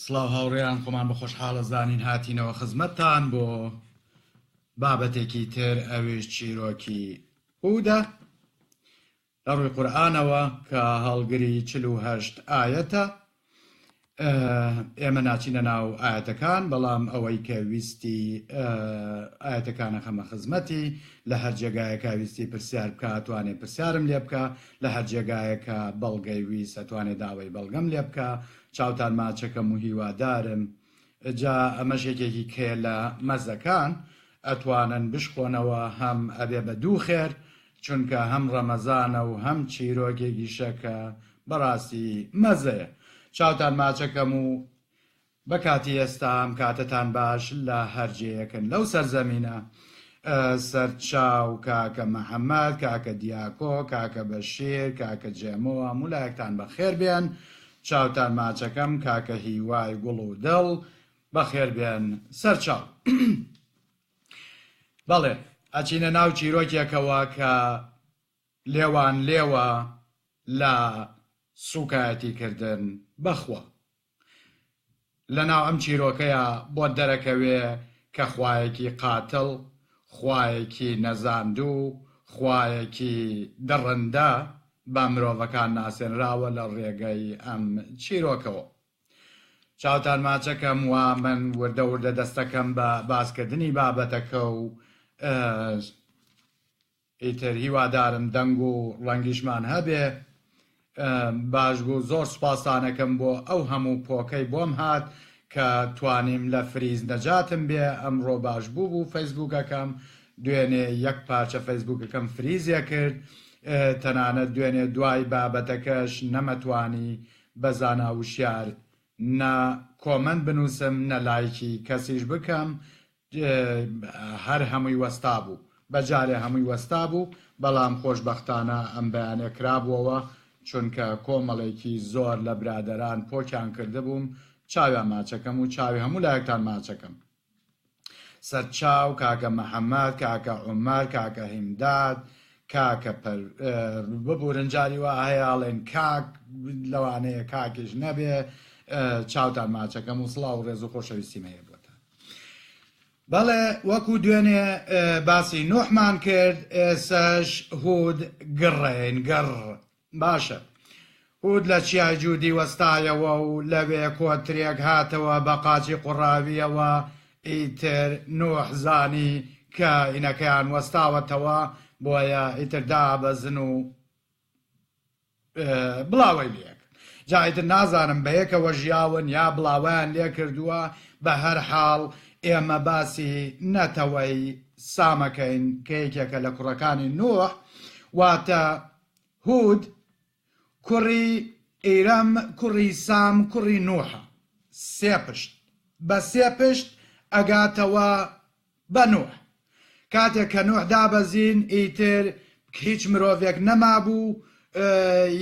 سڵاو هاوڕێیان خۆمان بە خۆشحاڵە زانین هاتینەوە خزمەتتان بۆ بابەتێکی تر ئەوێش چیرۆکی هودە لە ڕووی قورئانەوە کە هەڵگری 48 ئایەتە. ئێمە ناچینە ناو ئاەتەکان بەڵام ئەوەی کە ویستی ئاەتەکانە خەمە خزمەتی لە هەر جێگایەکە ویستی پرسیار بکە ئەتوانێ پرسیارم لێ بکە، لە هەر جێگایەکە بەڵگەی ویست ئەتوانێ داوای بەڵگەم لێ بکە. چاوتان ماچەکەم و هیوادارم جا ئەمەشێکێکی کێ لە مەزەکان ئەتوانن بشخۆنەوە، هەم ئەبێ بە دوو خێر چونکە هەم ڕەمەزانە و هەم چیرۆکێکی شەکە بەڕاستی مەزەیە. چاوتان ماچەکەم و بە کاتی ئێستا ئەم کاتتان باش لە هەرجەیەکن لەو سەرزەمینە سەرچاو کاکە مەحەممەد، کاکە دیاکۆ، کاکە بەشیر، کاکە جێمەوە مولایەکتان بەخێر بێن. چاوتان ماچەکەم کاکە هیوای گوڵ و دڵ بەخێر بێن سەرچاو. بەڵێ ئەچینە ناو چیرۆکێکەوە کە لێوان لێوە لە سوکایەتی کردن بەخوا. لە ناو ئەم چیرۆکەیە بۆ دەرەکەوێ کە خوایەکی قاتڵ، خوایەکی نەزاندوو، خوایەکی دڕندە بە مرۆڤەکان ناسێنراوە لە ڕێگەی ئەم چیرۆکەوە. چاوتان ماچەکەم وا من وردە وردە دەستەکەم بە باسکردنی بابەتەکە و ئیتر هیوادارم دەنگ و ڕەنگیشمان هەبێ. باش بوو، زۆر سوپاسانەکەم بۆ ئەو هەموو پۆکەی بۆم هات کە توانیم لە فریز نەجاتم بێ. ئەمڕۆ باش بوو فەیسبووکەکەم دوێنێ یەک پارچە فەیسبووکەکەم فریزیە کرد، تەنانەت دوێنێ دوای بابەتەکەش نەمەتوانی بەزانا وشیار نە کۆمەنت بنووسم نە لایکی کەسیش بکەم، هەر هەمووی وەستا بوو، بەجارێ هەمووی وەستا بوو. بەڵام خۆشبەختانە ئەم بەیانێ کرابووەوە چونکە کۆمەڵێکی زۆر لە برادەران پۆکیان کرده بووم. چاویان ماچەکەم و چاوی هەموو لایەکتان ماچەکەم. سەرچاو کاکە مەحەممەد، کاکە عومەر، کاکە هیمداد، کاکە ببورن جاری وا هەیەڵێن کاک لەوانەیە کاکیش نەبێ. چاوتان ماچەکەم و سڵاو و ڕێز و خۆشەویستیم هەیە بۆتان. بەڵێ وەکو دوێنێ باسی نوحمان کرد، ئێسەش هود گڕێن گەڕ باشە. هود لە چیای جوودی وەستایەوە و لەوێ کۆترێک هاتەوە بە قاچی قوڕاویەوە. ئیتر نوح زانی کە ئینەکەیان وەستاوەتەوە بۆیە ئیتر دابەزن و بڵاوی لێک. جایتر نازانم بە یەکەوە ژیاون یا بڵاویان لێ کردووە. بە هەر حاڵ ئێمە باسی نەتەوەی سامەکەین کە یەکێکە لە کوڕەکانی نوح، واتە هود کوڕی ئیرەم کوڕی سام کوڕی نوحە. سێ پشت بە سێ پشت ئەگاتەوە بە نوح. کاتێک کە نوح دابەزین ئیتر هیچ مرۆڤێک نەمابوو،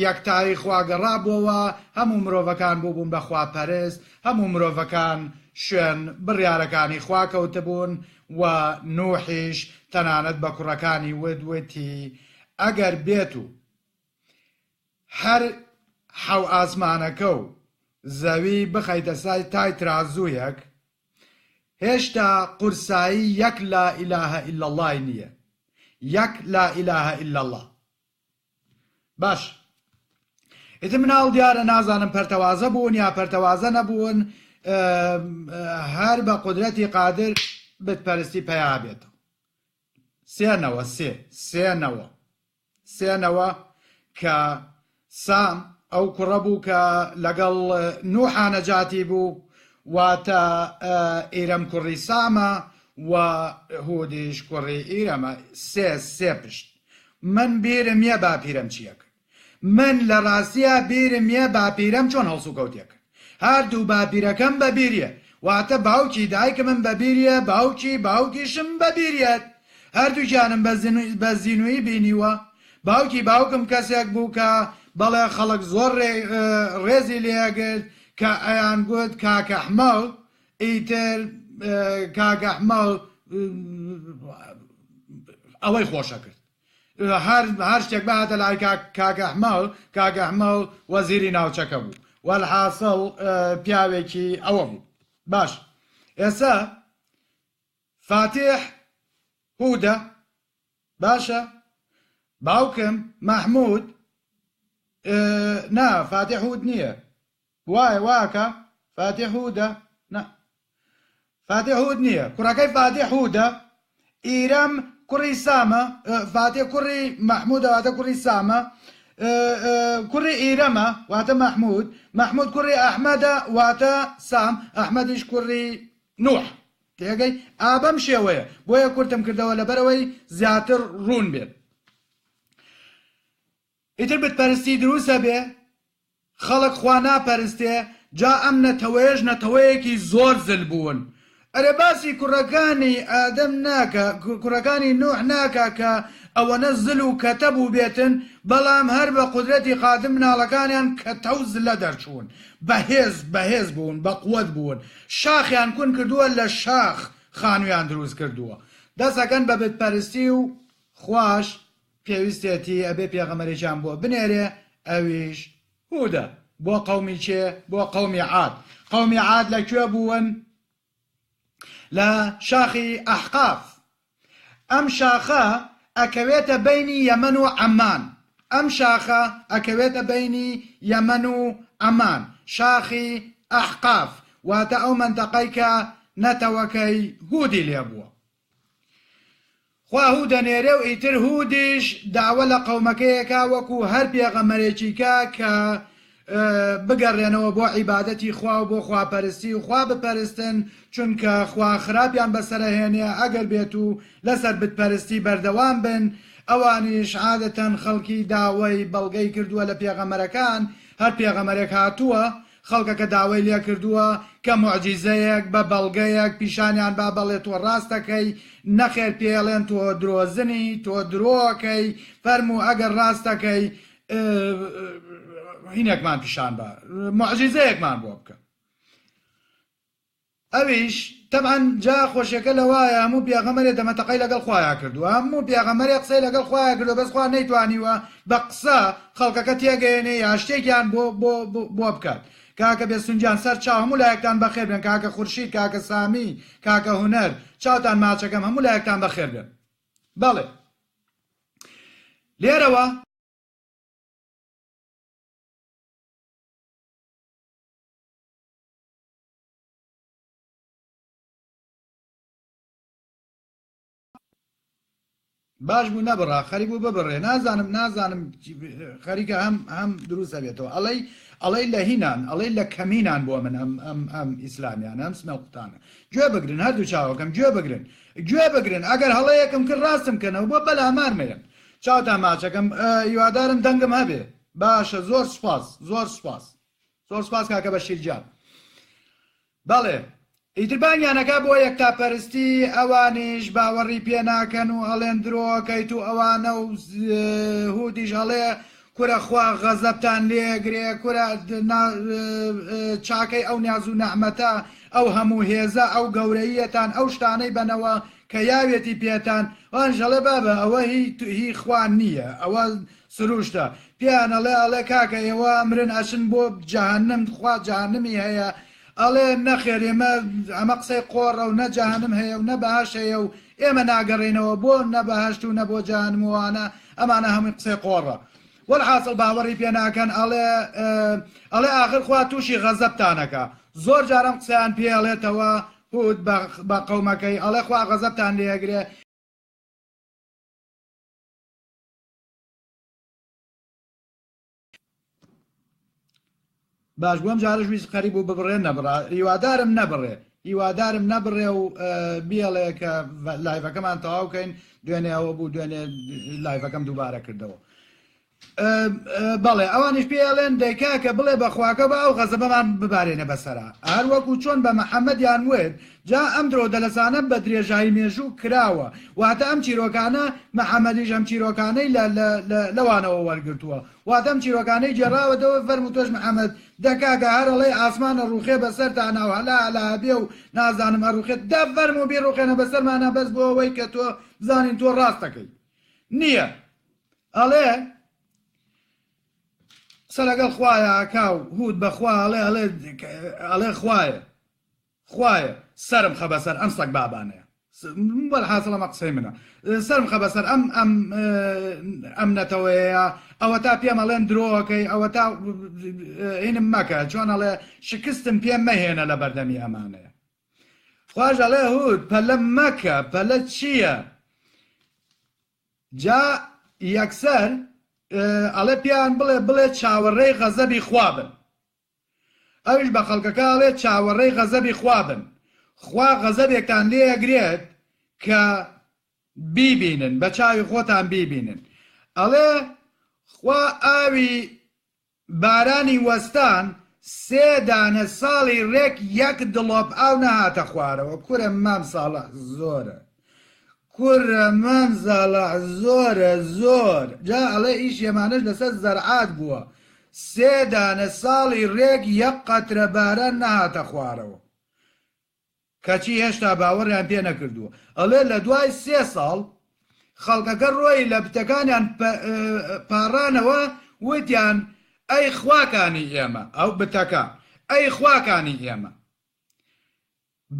یەکتایی خواگەڕابووەوە، هەموو مرۆڤەکان بووبوون بە خواپەرست، هەموو مرۆڤەکان شوێن بڕیارەکانی خوا کەوتبوون و نوحیش تەنانەت بە کوڕەکانی ودوێتی ئەگەر بێت و هەر حەو ئاسمانەکە و زەوی بخەیتە سای تای ترازوویەک، هێشتا قورسایی یەک لا ئیلاهە ئیلا اللای نییە. یەک لا ئیلاهە ئیلا الله. باش ئیتر مناڵ دیارە نازانم پەرتەوازە بوون یا پەرتەوازە نەبوون، هەر بە قودرەتی قادر بتپەرستی پەیا بێتەوە. سێنەوە کە سام ئەو کوڕە بوو کە لەگەڵ نوحا نەجاتی بوو، واتە ئیرەم کوڕی سامە و هودیش کوڕی ئیرەمە. سێ پشت. من بیرم یە باپیرەم چیەکە، من لە ڕاستیە بیرم یە باپیرەم چۆن هەڵسو کەوتێکە. هەردوو باپیرەکەم بەبیریە، واتە باوکی دایکە من بەبیریە، باوکیشم بەبیریەت. هەردووکیانم بە زینوی بینیوە. باوکی باوکم کەسێک بوو کە بەڵێ خەڵک زۆر ڕێزی لێگرت کە ئەیان گوت کاکە ئەحمەد. ئیتر کاکە ئەحمەد ئەوەی خۆشە کرد، هەر شتێک بەهاتە لای کاکە ئەحمەد وەزیری ناوچەکە بوو. والحاصل پیاوێکی ئەوە بوو. باش ئێستا فاتح هودە باشە باوکم مەحموود نا فاتح هود نییە وایە واکە فاتح هودە فاتح هود نییە کوڕەکەی فاتح هودە ئیرەم کوڕی سامە فاتح کوڕی مەحموودە واتە کوڕی سامە کوڕی ئیرەمە واتە مەحموود کوڕی ئەحمەدە واتە سام ئەحمەدیش کوڕی نوح تێگەی ئابەم شێوەیە بۆیە کورتم کردەوە لەبەرەوەی زیاتر ڕوون بێت. ئیتر بتپەرستی دروستە بێ خەڵک خوا ناپەرستێ جا ئەم نەتەوەیەش نەتەوەیەکی زۆر زل بوون. ئەرێ باسی کوڕەکانی ئادەم ناکە کوڕەکانی نوح ناکە کە ئەوەنە زل و کەتە بوو بێتن بەڵام هەر بە قودرەتی قادم مناڵەکانیان کەتە و زلە دەرچوون بەهێز بوون بە قووەت بوون شاخیان کون کردووە لە شاخ خانویان دروست کردووە دەسەکەن بە بتپەرستی و خوش پێویستێتی ئەبێ پێغەمبەرێکیان بۆ بنێرێ ئەویش هودە بۆ قەومی چێ بۆ قەومی عاد. قەومی عاد لەکوێ بوون؟ لە شاخی ئەحقاف. ئەم شاخە ئەکەوێتە بینی یەمەن و عەمان. ئەم شاخە ئەکەوێتە بینی یەمەن و عەمان شاخی ئەحقاف واتە ئەو مەنتەقەی کە نەتەوەکەی هودی لێ بووە. خوا هودە نێرێ و ئیتر هودیش داوە لە قەومەکەیەکە وەکو هەر پێغەمبەرێکیکە کە بگەڕێنەوە بۆ عیبادەتی خوا و بۆ خواپەرستی و خوا بپەرستن چونکە خوا خراپیان بەسەرهێنێ ئەگەر بێت و لەسەر بتپەرستی بەردەوام بن ئەوانیش عادەتەن خەڵکی داوای بەڵگەی کردووە لە پێغەمبەرەکان هەر پێغەمبەرێک هاتووە خەڵکەکە داوای لێ کردووە کە موعجیزەیەک بە بەڵگەیەک پیشانیان با بەڵێت تۆ ڕاستەکەی نەخێر پێڵێن تۆ درۆزنی تۆ درۆکەی فەرموو ئەگەر ڕاستەکەی هینێکمان پیشان بە موعجیزەیەکمان بۆ بکە. ئەویش تەبعەن جا خۆشیەکە لەوایە هەموو پێغەمبەرێک دەمەتەقەی لەگەڵ خوایە کردووە هەموو پێغەمبەرێک قسەی لەگەڵ خوایە کردووە بەس خوا نەیتوانیوە بە قسە خەڵکەکە تێگەیەنێ یا شتێکیان بۆ بکات. کاکە بێسونجان سەر چاو هەموو لایەکتان بەخێر بێن کاکە خورشید کاکە سامی کاکە هونەر چاوتان ماچەکەم هەموو لایەکتان بەخێر بێن. بەڵێ لێرەوە باش بوو نەبڕا خەریک بوو ببڕێ نازانم خەریکە هەم دروستە بێتەوە ئەڵەی لە هینان ئەڵەی لە کەمینان بۆ من ئەم ئیسلامیان ئەم سمە قوتانە گوێ بگرن هەردوو چاوەکەم گوێ بگرن ئەگەر هەڵەیەکم کرد ڕاستم کەنەوە بۆ بەلامارمێن چاوتان ماچەکەم هیوادارم دەنگم هەبێ باشە زۆر سپاس کاکە بەشیرجان. بەڵێ ئیتربانیانەکە بۆ یەکتاپەرستی ئەوانیش باوەڕی پێ ناکەن و هەڵێن درۆکەیت و ئەوانە و هودیش هەڵێ کورە خوا غەزەبتان لێگرێ کورە چاکەی ئەو نیاز و نەحمەتە ئەو هەموو هێزە ئەو گەورەیەتان ئەو شتانەی بنەوە کە یاوێتی پێتان وان ژەڵێ بابە ئەوە هی خوان نییە ئەوە سروشتە پیان ئەڵێ کاکە ئێوە مرن ئەچن بۆ جەهەنەم خوا جەهەنەمی هەیە ئەڵێ نەخێر ئەمە قسەی قۆڕە و نەجەهەنم هەیە و نەبەهەش هەیە و ئێمە ناگەڕێنەوە بۆ نەبەهەشت و نەبۆ جەهەنموانە ئەمانە هەمووی قسەی قۆڕە. والحاصل باوەڕی پێ ناکەن ئەڵێ ئاخر خوا تووشی غەزەبتانەکە زۆر جارم قسەیان پێڵێتەوە هود بە قەومەکەی ئەڵێ خوا غەزەبتان لێگرێ باش بۆم جارش ویست خەریب و ببڕێ نەبڕا هیوادارم نەبڕێ و بیاڵێ کە لایڤەکەمان تەواوکەین دوێنێ ئەوە بوو دوێنێ لایڤەکەم دووبارە کردەوە. بەڵێ ئەوانش پێڵێن دەیکا کە بڵێ بەخواکە بە ئەو غەزەبەمان ببارێنە بەسەرا هەر وەکو چۆن بە مەحەممەدیان وێت جا ئەم درۆ دەلەسانە بە درێژایی مێژوو کراوە واتە ئەم چیرۆکانە مەحەممەدیش ئەم چیرۆکانەی لەوانەوە وەرگرتووە واتە ئەم چیرۆکانەی جێڕاوەتەوە فەرموو تۆش مەحەممەد دەکاکە هەرڵێ ئاسمانە ڕوخێ بەسەرتانەوە هەلا بێ و نازانم ئەڕوخێت دە فەرموو بێ ڕوخێنە بەسەرمانە بەس بۆ ئەوەی کە تۆ بزانین تۆ ڕاستەکەی نییە. ئەڵێ قسە لەگەڵ خوایە کاو هود بەخوا ئەڵێ خوایە سرم خە بەسەر ئەم سەگ بابانەیە بەڵحاصل ئەمە قسەی منە سرم خە بەسەر ئەم نەتەوەیە ئەوە تا پێم ئەڵێن درۆەکەی ئەوە تا هینم مەکە چۆن ئەڵێ شکستم پێم مەهێنە لە بەردەمی ئەمانەیە خواش ئەڵێ هود پەلە مەکە پەلە چییە جا یەکسەر ئەڵێ پیان بڵێ چاوەڕێی غەزەبی خوا بن ئەویش بە خەڵکەکە ئەڵێ چاوەڕێی غەزەبی خوا بن خوا غەزەبێکتان لێەگرێت کە بیبینن بە چاوی خۆتان بیبینن ئەڵێ خوا ئاوی بارانی وەستان 3 دانە ساڵی ڕێک 1 دڵۆپ ئاو نەهاتە خوارەوە کورە مام ساڵە زۆرە کورە مام زاڵە زۆر جا ئەڵێ ئیش ئێمانەش لەسەر زەرعات بووە 3 دانە ساڵی ڕێک 1 قەترە باران نەهاتە خوارەوە کەچی هێشتا باوەڕیان پێ نەکردووە ئەڵێ لە دوای 3 ساڵ خەڵکەکە ڕۆی لە بتەکانیان پاڕانەوە وتیان ئەی خواکانی ئێمە ئەو بتەکە ئەی خواکانی ئێمە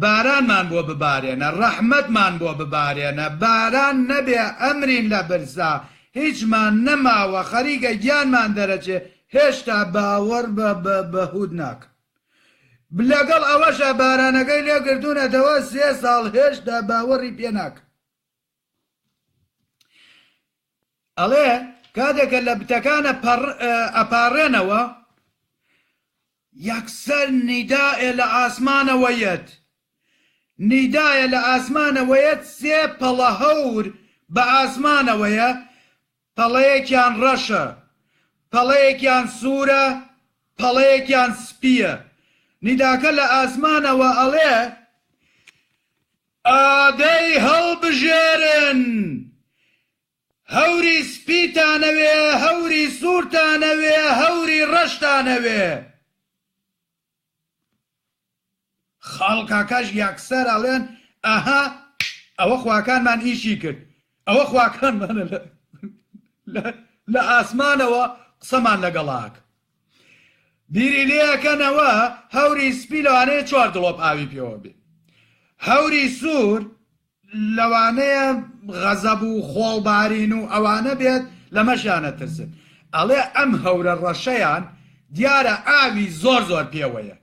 بارانمان بۆ ببارێنە ڕەحمەتمان بۆ ببارێنە باران نەبێ ئەمرین لە برسا هیچمان نەماوە خەریکە گیانمان دەرەچێ هێشتا باوەڕ بە هود ناکە لەگەڵ ئەوەشە بارانەکەی لێگردوونەتەوە 3 ساڵ هێشتا باوەڕی پێ ناکە ئەڵێ کاتێکە لە بتەکانە ئەپارڕێنەوە یەکسەر نیدائێ لە ئاسمانەوەیەت نیدایە لە ئاسمانەوەیەت 3 پەڵە هەور بە ئاسمانەوەیە پەڵەیەکیان ڕەشە پەڵەیەکیان سوورە پەڵەیەکیان سپیە نیداکە لە ئاسمانەوە ئەڵێ ئادەی هەڵبژێرن هەوری سپیتانەوێ هەوری سوورتانەوێ هەوری ڕەشتانەوێ خەڵکەکەش یەکسەر ئەڵێن ئەها ئەوە خواکانمان ئیشی کرد ئەوە خواکانمانە لە ئاسمانەوە قسەمان لەگەڵاک بیری لێەکەنەوە هەوری سپی لەوانەیە 4 دڵۆپ ئاوی پێوە بێ هەوری سوور لەوانەیە غەزەب و خۆڵبارین و ئەوانە بێت لەمەشیانە ترسن ئەڵێ ئەم هەورە ڕەشەیان دیارە ئاوی زۆر پێوەیە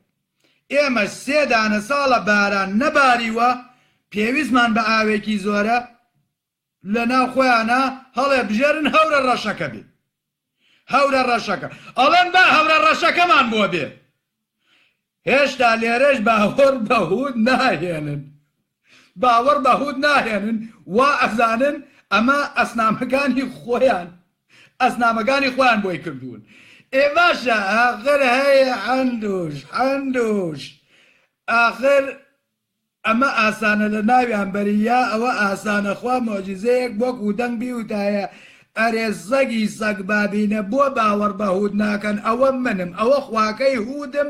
ئێمە 3 دانە ساڵە باران نەباریوە پێویستمان بە ئاوێکی زۆرە لە ناو خۆیانە هەڵێ بژێرن هەورە ڕەشەکە بێ هەورە ڕەشەکە ئەڵێن با هەورە ڕەشەکەمان بۆ بێ هێشتا لێرەش باوەڕ بە هود ناهێنن باوەڕ بە هود ناهێنن وا ئەزانن ئەمە ئەسنامەکانی خۆیان بۆی کردوون ئێ باشە ئاخر هەیە حەندوش ئاخر ئەمە ئاسانە لە ناویان بەریا ئەوە ئاسانە خوا مۆجزەیەک وەکو دەنگ بیوتایە ئەرێ سەگی سەگ بابینە بۆ باوەڕ بە هود ناکەن ئەوە منم ئەوە خواکەی هودم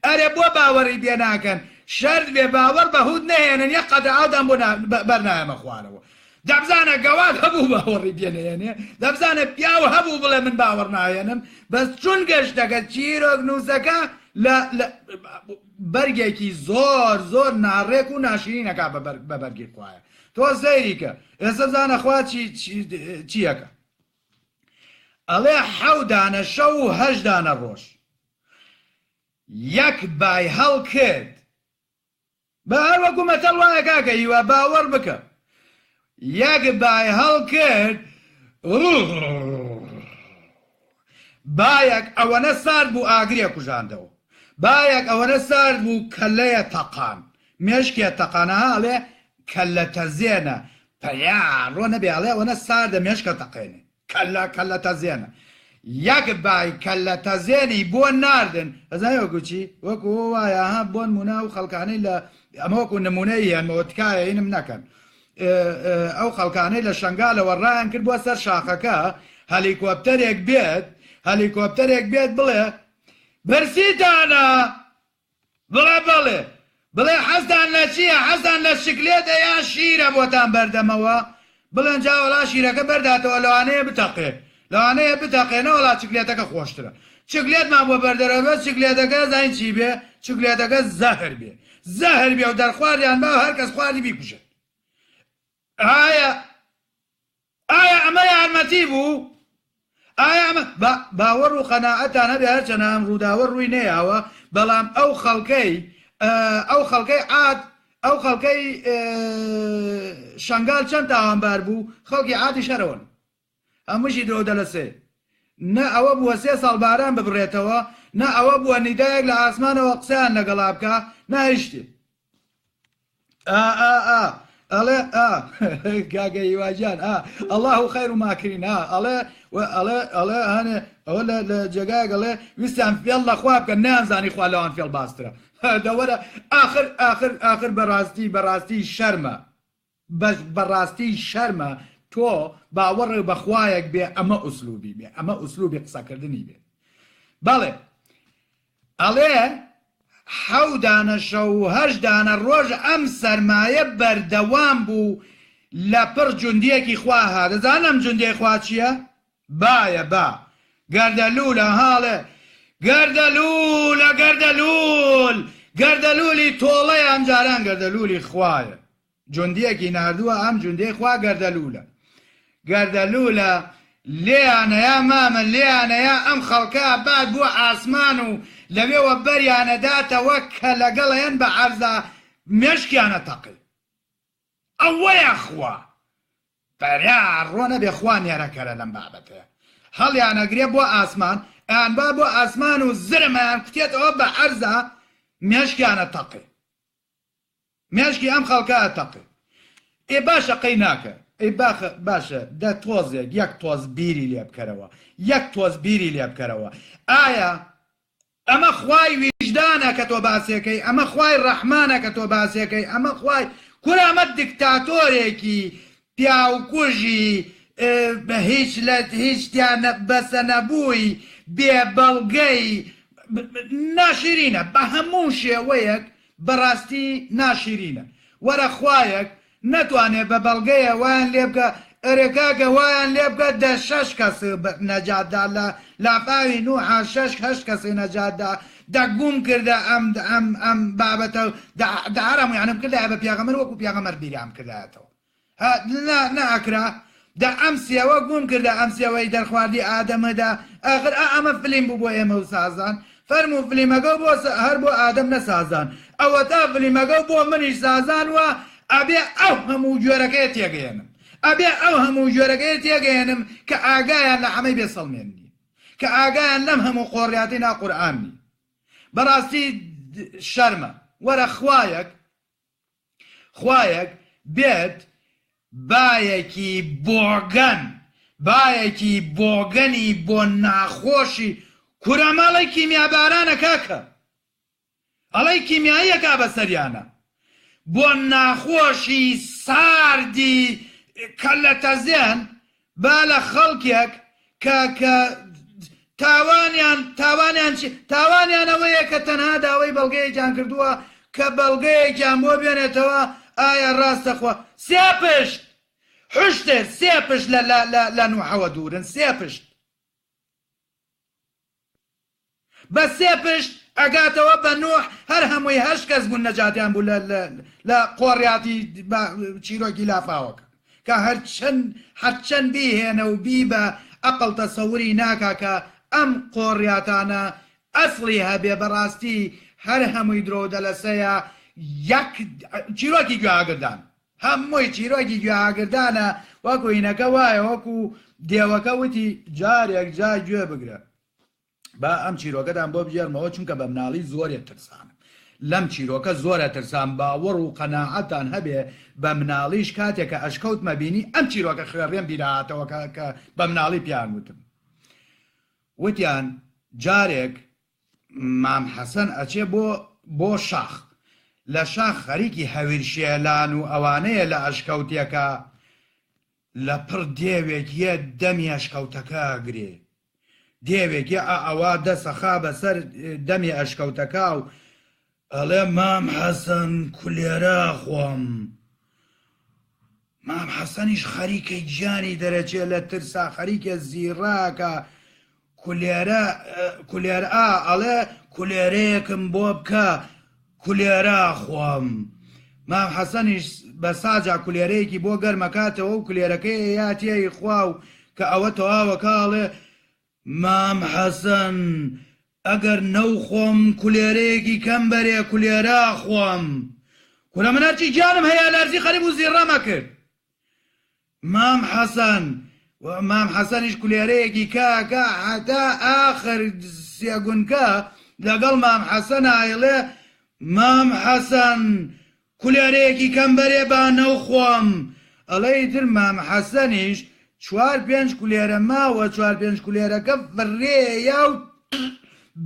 ئەرێ بۆ باوەڕی پێ ناکەن شەرت بێ باوەڕ بە هود نەهێنن یەک قەتە ئاودان بۆ بەرنایەمە خوارەوە دەبزانە گەواد هەبوو باوەڕی پێ نەهێنێ دەبزانە پیاو هەبوو بڵێ من باوەڕ ناهێنم بەس چون گەشتەکە چیرۆک نووسەکە لە بەرگێکی زۆر ناڕێک و ناشرینەکە بە بەرگی خوایە تۆ سەیریکە ئێستا بزانە خوا چیەکە ئەڵێ 7 دانە شەو و 8 دانە ڕۆژ یەک بای هەڵ کرد بە هەر وەکو مەتەڵ وایە کاکە هیوا باوەڕ بکە یەک بای هەڵ کرد بایەک ئەوەنە سارد بوو ئاگرێ کوژاندەوە بایەک ئەوەنە سارد بوو کەلەیە تەقان مێشکێ تەقانەها ئەڵێ کەلە تەزێنە پەیا ڕۆ نەبێ ئەڵێ ئەوەنە ساردە مێشکە تەقێنێ کەلە تەزێنە یەک بای کەلە تەزێنی بۆ ناردن ئەزای وەکو چی وەکو وایە ها بۆ نمونە و خەڵکانەی لە ئەمە وەکو نمونەی هەنمەوە تکایە هینم نەکەن ئەو خەڵکانەی لە شنگالەوە ڕایان کرد بۆ سەر شاخەکە هەلیکۆپتەرێک بێت بڵێ برسیتانە بڵێ حەزتان لە چییە حەزتان لە شکلێتە یا شیرە بۆتان بەردەمەوە بڵێن جاوەڵا شیرەکە بەرداتەوە لەوانەیە بتەقێنەوە لا چکلێتەکە خۆشترە چکلێتمان بۆ بەردەرەوە چکلێتەکە زین چی بێ چکلێتەکە زەهر بێ زەهر بێ و دەرخواریان با هەر کەس خواری بیکوژێت ئایا ئەمە یارمەتی بوو ئایا ئەمە باوەڕ و قەناعەتان هەبێ هەرچەنە ئەم ڕووداوە ڕووی نەیاوە بەڵام ئەو خەڵکەی عاد ئەو خەڵکەی شنگال چەند تاوانبار بوو خەڵکی عادی شەرەوەن هەمووشی درۆ دەلەسێ نە ئەوە بووە 3 ساڵ باران ببڕێتەوە نە ئەوە بووە نیدایەک لە ئاسمانەوە قسەیان لەگەڵا بکە نهێشتێ ئەڵێ کاکە هیواجان ئەڵڵاه خەیر و ماکرین ئەڵێ هەنێ ئەوە لە جێگایەک ئەڵێ ویستیان فێڵ لە خوا بکەن نەیانزانی خوا لەوان فێڵ باسترە دەوەرە ئاخر بەڕاستی شەرمە بەڕاستی شەرمە تۆ باوەڕێ بەخوایەک بێ ئەمە ئوسلوبی بێ ئەمە ئوسلوبی قسەکردنی بێ بەڵێ ئەڵێ 7 دانە شەو و 8 دانە ڕۆژ ئەم سەرمایە بەردەوام بوو لە پڕ جوندیەکی خوا هات دەزانم ئەم جوندی خوا چییە؟ باە با گەردەلوولە هاڵێ گەردەلوولی تۆڵەی ئەم جاران گەردەلوولی خوایە جوندیەکی نردووە ئەم جوندی خوا گەردەلوولە لێیانەیە مامە لێیانەیە ئەم خەڵکە بعد بووە ئاسمان و لەوێوە بەریانەداتەوە کە لەگەڵەیەن بە عەرزە مێشکیانە تەقی ئەوەیە خوا بەریا ڕۆنە بێ خوا نێرەکەرە لەم بابەتەیە هەڵیانەگرێ بۆ ئاسمان ئەیان با بۆ ئاسمان و زرمەیان کوتێتەوە بە عەرزە مێشکیانە تەقی مێشکی ئەم خەڵکە تەقی ئێ باشە قەی ناکە ئەی باشە دە تۆزێک یەک تۆز بیری لێ بکەرەوە یەک تۆز بیری لێ بکەرەوە ئایا ئەمە خوای ویژدانە کە تۆ باسیەکەی ئەمە خوای ڕەحمانە کە تۆ باسیەکەی ئەمە خوای کورە ئەمە دیکتاتۆرێکی پیاوکوژی بە هیچیان بەسە نەبووی بێبەڵگەی ناشرینە بە هەموو شێوەیەک بەڕاستی ناشرینە وەرە خوایەک نەتوانێت بە بەڵگەیە وایان لێ بکە ئەرێکاکە وایان لێ بکە 6 کەس نەجاتدا لە لاپاوی نوحا 6 کەسی نەجاتدا دەگوم کردە ئەم بابەتە دەعرەمویانم کردای بە پیاغەمبەر وەکو پیاغەمبەر بیریان کردایەتەوە نەئەکرا دا ئەم سێوە گوم کردە ئەم سێوەی دەرخواردی ئادەمەدا ئاخر ئەمە فلیم بوو بۆ ئێمە و سازان فەرموو فلیمەکە هەر بۆ ئادەم نەسازان ئەوە تا فلیمەکە بۆ منیش سازان وە ئەبێ ئەو هەموو جۆرەکەی تێگەێنم ئەبێ ئەو هەموو جۆرەکەی تێگەێنم کە ئاگایان لە حەمەی بێسەڵمێننی کە ئاگایان لەم هەموو قۆڕیاتی ناقورئانی بەڕاستی شەرمە وەرە خوایەک بێت بایەکی بۆگەنی بۆ ناخۆشی کورەمەڵی کیمیابارانە کاکە ئەڵەی کیمیاییەکا بەسەریانە بۆ ناخۆشی ساردی کەلەتەزێن با لە خەڵکێک کە تاوانیان ئەوەیە کە تەنها داوای بەڵگەیەکیان کردووە کە بەڵگەیەکیان بۆ بێنێتەوە ئایا ڕاستەخوا سێ پشت حشتر سێ پشت لە نوحەوە دوورن سێ پشت بە سێ پشت ئەگاتەوە بە نوح هەر هەمووی 8 کەس بوون نەجاتیان بوو لە قۆڕیاتی چیرۆکی لافاوەکە کە هەرچەند بیهێنە و بی بە ئەقڵ تەسەوری ناکا کە ئەم قۆڕیاتانە ئەسڵی هەبێ بەڕاستی هەر هەمووی درۆ دەلەسەیە یەک چیرۆکی گوێئاگردان هەمووی چیرۆکی گوێئاگردانە وەکو هینەکە وایە وەکو دێوەکە وتی جارێک جای گوێ بگرە با ئەم چیرۆکەدان بۆ بژێرمەوە چونکە بە مناڵی زۆرێ ترسانم لەم چیرۆکە زۆرە ترسان باوەڕ و قەناعەتان هەبێ بە مناڵیش کاتێکە ئەشکەوتمە بینی ئەم چیرۆکە خوێڕێم بیرهاتەوە کە بە مناڵی پیان وتم وتیان جارێک مام حەسەن ئەچێ بۆ شاخ لە شاخ خەریکی هەویرشێلان و ئەوانەیە لە ئەشکەوتێکە لە پڕ دێوێکیە دەمی ئەشکەوتەکە گرێ دێوێکی ئەوە دەسەخا بەسەر دەمی ئەشکەوتەکە و ئەڵێ مام حەسەن کولێرە خۆم مام حەسەنیش خەریکەی گیانی دەرەچێ لە ترسا خەریکە زیڕاکە کولێر ئەڵێ کولێرەیەکم بۆ بکە کولێرە خۆم مام حەسەنیش بە ساجا کولێرەیەکی بۆ گەرمەکاتەوە و کولێرەکەی یاتیایی خوا و کە ئەوە تەواوەکاڵێ مام حەسەن ئەگەر نەو خۆم کولێرەیەکی کەم بەرێ کولێرە خۆم کورە منەتی گیانم هەیە لەرزی خەریب و زیڕەمە کرد مام حەسەنیش کولێرەیەکی کاکە حتا ئاخر سێگونکە لەگەڵ مام حەسەن ئایڵێ مام حەسەن کولێرەیەکی کەم بەرێ با نەو خۆم ئەڵەی تر مام حەسەنیش 4-5 کولێرە ماوە 4-5 کولێرەکە فڕێیا و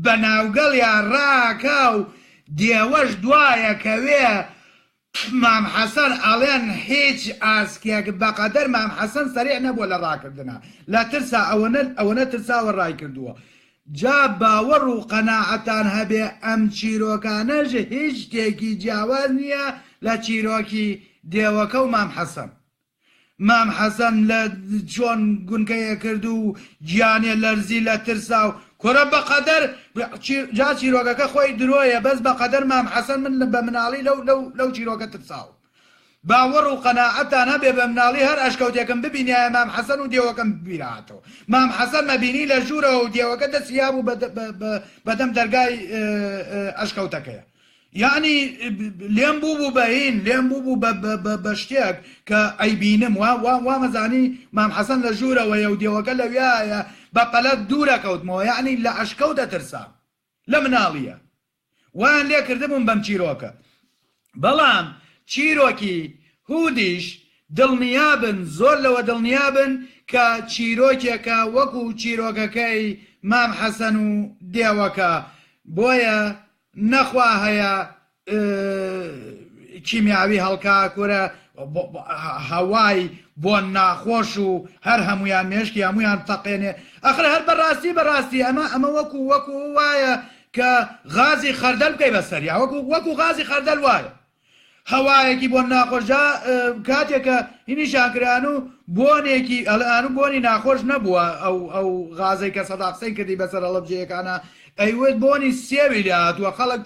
بەناوگەڵیان ڕاکا و دێوەش دوایەکەوێ مام حەسەن ئەڵێن هیچ ئاسکێک بەقەدەر مام حەسەن سەریع نەبووە لە ڕاکردنا لە ترسا ئەوەنە ترساوە ڕای کردووە جا باوەڕ و قەناعەتان هەبێ ئەم چیرۆکانەژ هیچ شتێکی جیاواز نییە لە چیرۆکی دێوەکە و مام حەسەن مام حەسەن لە چۆن گونکەیە کرد و گیانێ لەرزی لە ترسا و کۆرە بەقەدەر جا چیرۆکەکە خۆی درۆیە بەس بەقەدەر مام حەسەن من بە مناڵی لەو چیرۆکە ترساوە باوەڕ و قەناعەتان هەبێ بە مناڵی هەر ئەشکەوتێکم ببینایە مام حەسەن و دێوەکەم ببیراتەوە مام حەسەن مەبینی لە ژوورەوە و دێوەکە دەستیا بوو بەدەم دەرگای ئەشکەوتەکەیە یعنی لێم بوو بەهین لێم بوو بە شتێک کە ئەیبینم وامەزانی مام حەسەن لە ژوورەوەیە و دێوەکە لەویایە بە پەلەت دوورەکەوتمەوە یعنی لە ئەشکەوت دەترسا لە مناڵیە وان لێ کردبووم بەم چیرۆکە بەڵام چیرۆکی هودیش دڵنیابن زۆر لەوە دڵنیابن کە چیرۆکێکە وەکو چیرۆکەکەی مام حەسەن و دێوەکە بۆیە نەخوا هەیە کیمیاوی هەڵکا کورە هەوای بۆ ناخۆش و هەر هەمویان مێشکی هەمویان تەقێنێ ئەخر هەر بەڕاستی ئەمە وەکو وایە کە غازی خەردەل بکەی بەسەریا وەکو غازی خەردەل وایە هەوایەکی بۆ ناخۆشجا کاتێکە هینیشانکران و بۆنێکی ئەلان و بۆنی ناخۆش نەبووە ئەو غازەی کە سەدا قسەی کردی بەسەر هەڵەبجەیەکانە ئەیوێت بۆنی سێوی لە هاتووە خەڵک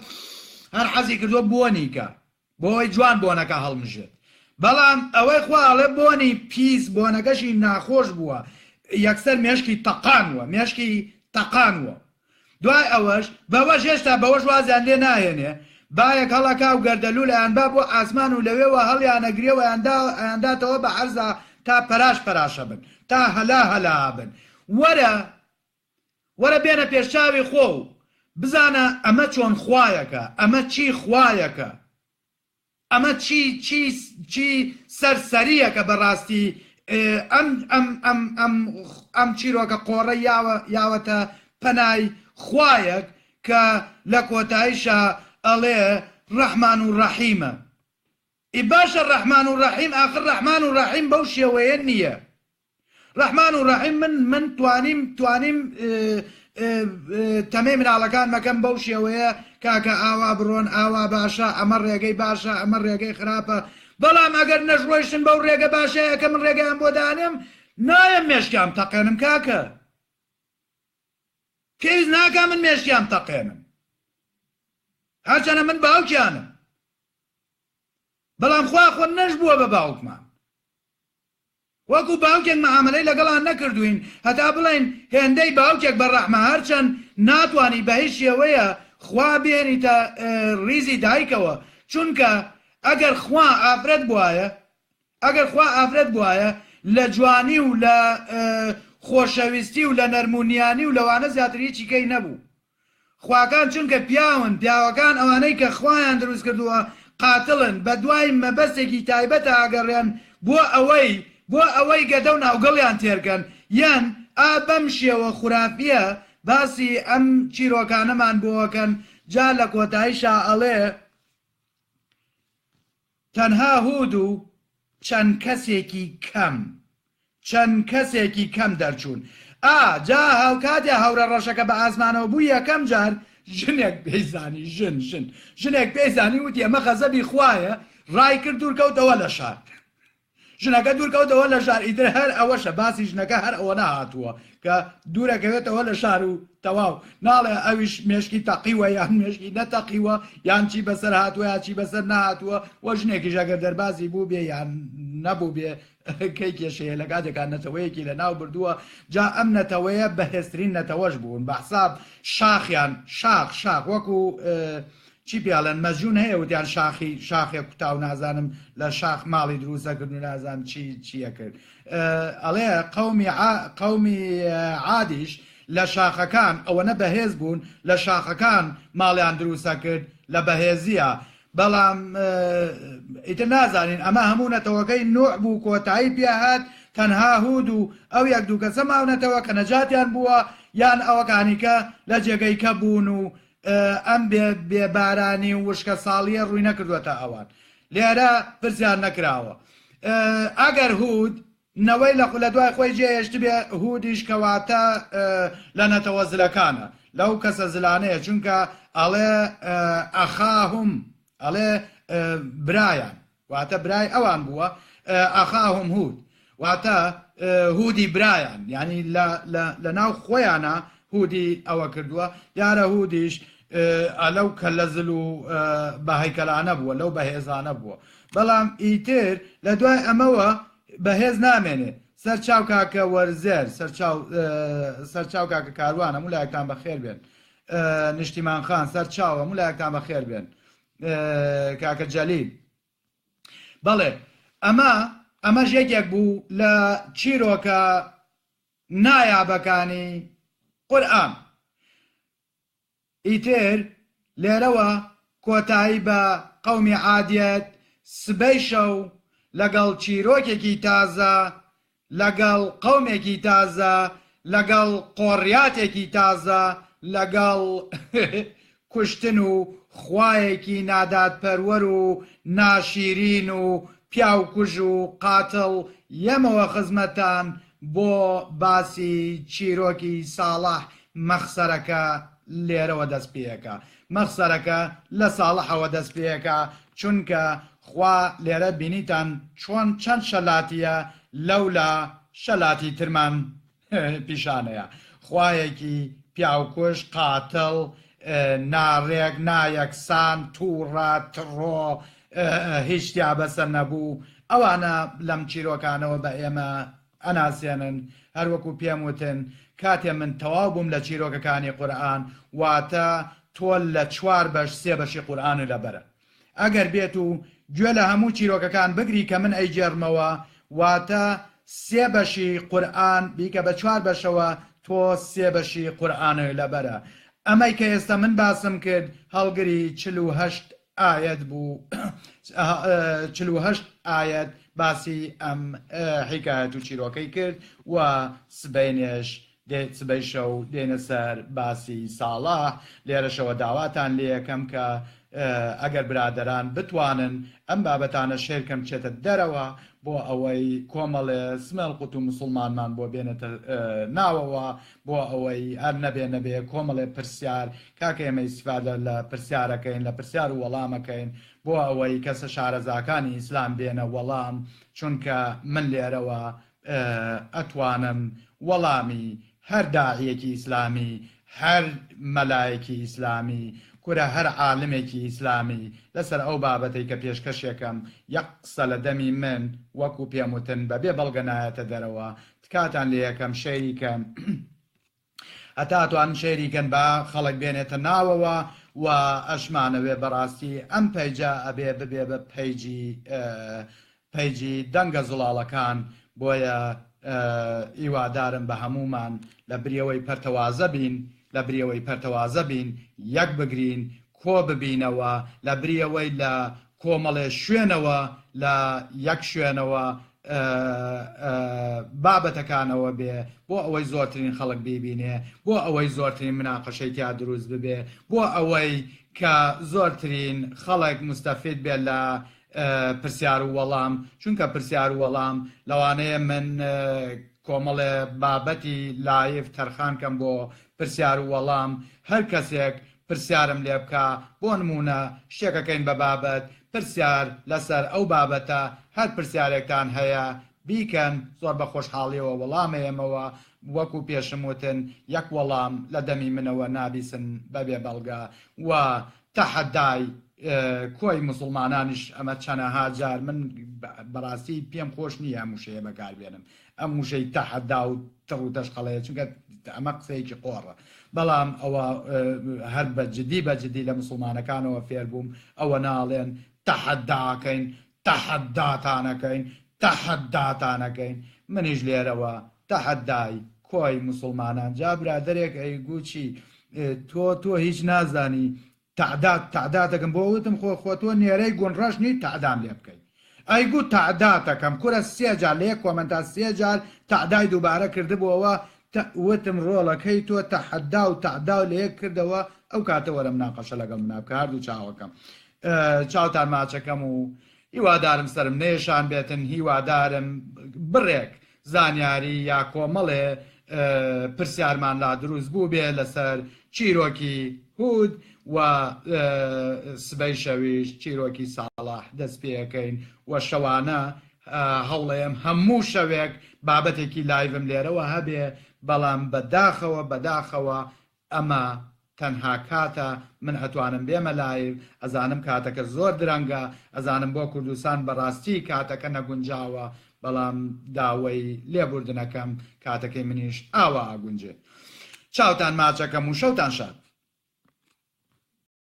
هەر حەزی کردووە بۆنیکە بۆی جوان بۆنەکە هەڵمژێت بەڵام ئەوەی خواڵێ بۆنی پیس بۆنەکەشی ناخۆش بووە یەکسەر مێشکی تەقانوە دوای ئەوەش بەوەش هێشتا بەوەش وازیان لێ ناهێنێ باەک هەڵەکا و گەردەلوو لە یانبا بۆ ئاسمان و لەوێەوە هەڵیانەگرێەوە ئەنداتەوە بە عەرزا تا پەراشە بن تا هەلا بن وەرە بێنە پێشچاوی خۆ و بزانە ئەمە چۆن خوایەکە ئەمە چی خوایەکە ئەمە چی سەرسەریەکە بەڕاستی ئەم چیرۆکە قۆڕە یاوەتە پەنای خوایەک کە لە کۆتاییشە ئەڵێ ڕەحمان و ڕەحیمە باشە ڕەحمان و ڕەحیم ئاخر ڕەحمان و ڕەحیم بەو شێوەیە نییە ڕەحمان و ڕەحیم من توانیم تەمەی مناڵەکان مەکەم بەو شێوەیە کاکە ئاوا بڕۆن ئاوا باشە ئەمە ڕێگەی باشە ئەمە ڕێگەی خراپە بەڵام ئەگەر نەژڕۆیشتن بەو ڕێگە باشەیە کە من ڕێگەیان بۆ دانم نایم مێشکیان تەقێنم کاکە پێویست ناکە من مێشکیان تەقێنم هەرچەنە من باوکیانم بەڵام خوا خۆ نەشبووە بە باوکمان وەکو باوکێک مەعاملەی لەگەڵان نەکردوین هەتا بڵێن هێندەی باوکێک بە ڕەحمە هەرچەند ناتوانی بە هیچ شێوەیە خوا بێنیتە ریزی دایکەوە چونکە ئەگەر خوا ئافرەت بوایە لە جوانی و لە خۆشەویستی و لە نەرمونیانی و لەوانە زیاتر هیچی کەی نەبوو خواکان چونکە پیاوەکان ئەوانەی کە خوایان دروست کردووە قاتڵن بە دوای مەبەستێکی تایبەتە ئاگەڕێن بۆ ئەوەی گەدە و ناوگەڵیان تێرکەن یان بەم شێوە خوراپیە باسی ئەم چیرۆکانەمان بۆەکەن جا لە کۆتاییشا ئەڵێ تەنها هود و چەند کەسێکی کەم دەرچوون جا هاوکاتێ هەورە ڕەشەکە بە ئاسمانەوە بوو یەکەم جار ژنێک پێیزانی ژنێک پێیزانی وتی ئەمە غەزەبی خوایە ڕای کرد دوورکەوتەوە لە شار ژنەکە دوورکەوتەوە لە شار ئیتر هەر ئەوەشە باسی ژنەکە هەر ئەوە نهاتووە کە دوورەکەوێتەوە لە شار و تەواو ناڵێ ئەویش مێشکی تەقیوە یان مێشکی نەتەقیوە یان چی بەسەر هاتووە یا چی بەسەر نهاتووە وە ژنێکیش ئەگەر دەربازی بوو بێ یان نەبوو بێ کەی کێشەیە لە کاتێکان نەتەوەیەکی لە ناو بردووە جا ئەم نەتەوەیە بەهێزترین نەتەوەش بوون بە حساب شاخیان شاخ وەکو چی پیاڵەن مەجوون هەیە وتیان شاخێک کوتاو نازانم لە شاخ ماڵی دروستەکردن و نازانم چیە کرد ئەڵێ قەومی عادیش لە شاخەکان ئەوەنە بەهێز بوون لە شاخەکان ماڵیان دروستە کرد لە بەهێزیە بەڵام ئیتر نازانین ئەمە هەموو نەتەوەکەی نوح بوو کۆتایی پێهات تەنها هود و ئەو یەک دوو کەسە ماونەتەوە کە نەجاتیان بووە یان ئەوەکانی کە لە جێگەی کە بوون و ئەم بێبارانی و وشکە ساڵیە ڕووی نەکردوەتە ئەوان لێرە پرسیان نەکراوە ئەگەر هود نەوەی لە دوای خۆی جێهێشت بێ هودیش کەواتە لە نەتەوە زلەکانە لەو کەسە زلانەیە چونکە ئەڵێ ئەخاهم ئەڵێ برایان واتە برای ئەوان بووە ئەخاهم هود واتە هودی برایان یعنی لە ناو خۆیانە هودی ئەوە کردووە دیارە هودیش ئەلەو کە لە زل و بەهەیکەلانە بووە لەو بەهێزانە بووە بەڵام ئیتر لە دوای ئەمەوە بەهێز نامێنێ سەرچاو کاکە وەرزێر سەرچاو کاکە کاروان هەموو لایەکتان بەخێر بێن نیشتیمان خان سەرچاو هەموو لایەکتان بەخێر بێن کاکە جەلیل بەڵێ ئەمەش یەکێک بوو لە چیرۆکە نایابەکانی قورئان ئیتر لێرەوە کۆتایی بە قەومی عادیەت سبەی شەو لەگەڵ چیرۆکێکی تازە لەگەڵ قەومێکی تازە لەگەڵ قۆڕیاتێکی تازە لەگەڵ کوشتن و خوایەکی نادادپەروەر و ناشیرین و پیاوکوژ و قاتڵ یەمەوە خزمەتان بۆ باسی چیرۆکی ساڵح مەخسەرەکە لێرەوە دەست پێەکە مەخسەرەکە لە ساڵحەوە دەست پێەکە چونکە خوا لێرە بینیتان چۆن چەند شەلاتیە لەولا شەلاتی ترمان پیشانەیە خوایەکی پیاوکوش قاتڵ ناڕێک نایەکسان تووڕە تڕۆ هیچتیا بەسەر نەبوو ئەوانە لەم چیرۆکانەوە بە ئێمە ئەناسێنن هەروەکو پێم وتن کاتێ من تەواو بووم لە چیرۆکەکانی قورئان واتە تۆ لە 4 بەش 3 بەشی قورئان لەبەرە ئەگەر بێت و گوێ لە هەموو چیرۆکەکان بگری کە من ئەیجێڕمەوە واتە 3 بەشی قورئان بیکە بە 4 بەشەوە تۆ 3 بەشی قورئان لەبەرە ئەمەی کە ئێستا من باسم کرد هەڵگری 48 ئاەت بوو 48 ئاەت باسی ئەم حیکایەت و چیرۆکەی کرد و سبەینێش سبەی شەو دێنە سەر باسی ساڵح لێرەشەوە داواتان لێ یەکەم کە ئەگەر برادەران بتوانن ئەم بابەتانە شێرکەم بچێتە دەرەوە بۆ ئەوەی کۆمەڵێ سمێڵقوت و مسلمانمان بۆ بێنێتە ناوەوە بۆ ئەوەی هەر نەبێ کۆمەڵێ پرسیار کاکە ئێمە ئیستیفادە لە پرسیارەکەین لە پرسیار و وەڵامەکەین بۆ ئەوەی کەسە شارەزاکانی ئیسلام بێنە وەڵام چونکە من لێرەوە ئەتوانم وەڵامی هەر داعیەکی ئیسلامی هەر مەلایەکی ئیسلامی کورە هەر عالمێکی ئیسلامی لەسەر ئەو بابەتەی کە پێشکەشێکم یەک قسە لە دەمی من وەکو پێم وتن بەبێ بەڵگە نایەتە دەرەوە تکاتان لێ یەکەم شەیریکەن هەتاتوان شێریکەن بە خەڵک بێنێتە ناوەوە و ئەشمانەوێ بەڕاستی ئەم پەیجە ئەبێ ببێ بە پەیجی دەنگە زوڵاڵەکان بۆیە ئیوادارم بە هەمومان لە بریەوەی پەرتەوازە بین لە بریەوەی پەرتەوازە بین یەک بگرین کۆ ببینەوە لە بریەوەی لە کۆمەڵێ شوێنەوە لە یەک شوێنەوە بابەتەکانەوە بێ بۆ ئەوەی زۆرترین خەڵک ببینێ بۆ ئەوەی زۆرترین مناقەشەی تیا دروست ببێ بۆ ئەوەی کە زۆرترین خەڵک مستەفید بێت لە پرسیار و وەڵام چونکە پرسیار و وەڵام لەوانەیە من کۆمەڵێ بابەتی لایف تەرخان کەم بۆ پرسیار و وەڵام هەر کەسێک پرسیارم لێ بکە بۆ نمونە شتێکەکەین بە بابەت پرسیار لەسەر ئەو بابەتە هەر پرسیارێکتان هەیە بیکەن زۆر بە خۆشحاڵیەوە وەڵامەیەمەوە وەکو پێشم وتن یەک وەڵام لە دەمی منەوە نابیسن بەبێ بەڵگە و تەحەدای کۆی مسلمانانیش ئەمە چەنەها جار من بەڕاستی پێم خۆش نییە ئەم وشەیە بەکاربێنم ئەم وشەی تەحەدا و تڕ و دەشقەڵەیە چونکە ئەمە قسەیەکی قۆڕە بەڵام ئەوە هەر بەجددی لە مسلمانەکانەوە فێر بووم ئەوە ناڵێن تەحەداکەین تەحەداتانەکەین تەحەداتانەکەین منیش لێرەوە تەحەدای کۆی مسلمانان جا برادەرێک ئەیگوچی تۆ هیچ نازانی تعداتەکەم بۆ وتم خۆ تۆ نێرەی گونڕەشنی تعدام لێ بکەیت ئەیگو تعداتەکەم کورە سێجار لە یەک کۆمەنتا سێجار تعدای دووبارە کردبووەوە وتم ڕۆڵەکەی تۆ تەحەدا و تعدا لە یەک کردەوە ئەو کاتە وەرە مناقەشە لەگەڵ منابکە هەردوو چاوەکەم چاوتان ماچەکەم و هیوادارم سرم نێشان بێتن هیوادارم بڕێک زانیاری یا کۆمەڵێ پرسیارمان لا دروست بوو بێ لەسەر چیرۆکی هود و سبەی شەویش چیرۆکی ساڵح دەست پێەکەین و شەوانە هەوڵێم هەموو شەوێک بابەتێکی لایڤم لێرەوە هەبێ بەڵام بەداخەوە ئەمە تەنها کاتە من ئەتوانم بێمە لایڤ ئەزانم کاتەکە زۆر درەنگە ئەزانم بۆ کوردستان بەڕاستی کاتەکە نەگونجاوە بەڵام داوای لێبوردنەکەم کاتەکەی منیش ئاوا ئاگونجێ چاوتان ماچەکەم و شەوتان شاد